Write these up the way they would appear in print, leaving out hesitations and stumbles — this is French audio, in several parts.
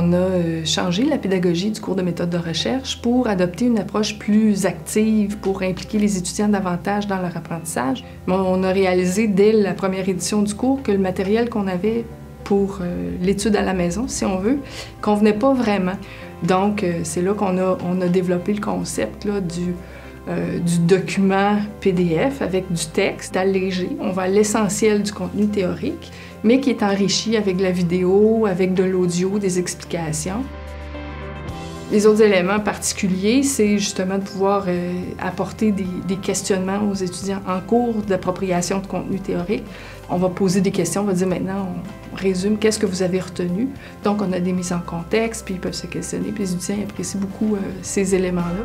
on a changé la pédagogie du cours de méthode de recherche pour adopter une approche plus active, pour impliquer les étudiants davantage dans leur apprentissage. On a réalisé dès la première édition du cours que le matériel qu'on avait pour l'étude à la maison, si on veut, convenait pas vraiment. Donc, c'est là qu'on a développé le concept là, du document PDF avec du texte allégé. On va à l'essentiel du contenu théorique, mais qui est enrichi avec de la vidéo, avec de l'audio, des explications. Les autres éléments particuliers, c'est justement de pouvoir apporter des questionnements aux étudiants en cours d'appropriation de contenu théorique. On va poser des questions, on va dire maintenant, on résume qu'est-ce que vous avez retenu. Donc, on a des mises en contexte, puis ils peuvent se questionner, puis les étudiants apprécient beaucoup ces éléments-là.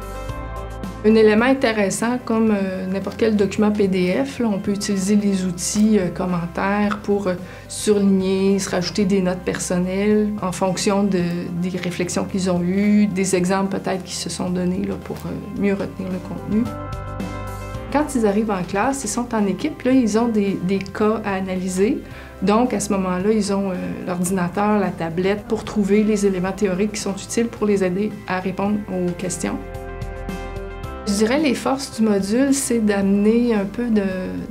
Un élément intéressant, comme n'importe quel document PDF, là, on peut utiliser les outils commentaires pour surligner, se rajouter des notes personnelles en fonction des réflexions qu'ils ont eues, des exemples peut-être qui se sont donnés là, pour mieux retenir le contenu. Quand ils arrivent en classe, ils sont en équipe, là, ils ont des cas à analyser. Donc, à ce moment-là, ils ont l'ordinateur, la tablette pour trouver les éléments théoriques qui sont utiles pour les aider à répondre aux questions. Je dirais les forces du module, c'est d'amener un peu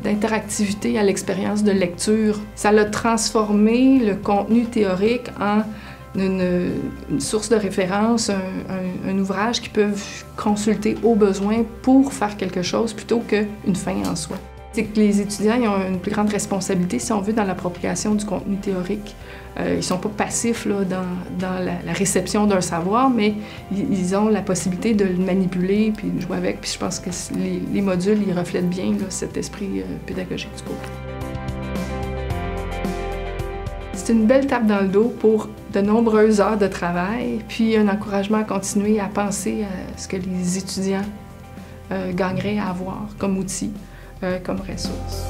d'interactivité à l'expérience de lecture. Ça a transformé le contenu théorique en une source de référence, un ouvrage qu'ils peuvent consulter au besoin pour faire quelque chose plutôt qu'une fin en soi. C'est que les étudiants ils ont une plus grande responsabilité, si on veut, dans l'appropriation du contenu théorique. Ils ne sont pas passifs là, dans la réception d'un savoir, mais ils ont la possibilité de le manipuler puis de jouer avec. Puis je pense que les modules ils reflètent bien là, cet esprit pédagogique du cours. C'est une belle tape dans le dos pour de nombreuses heures de travail, puis un encouragement à continuer à penser à ce que les étudiants gagneraient à avoir comme outil, comme ressource.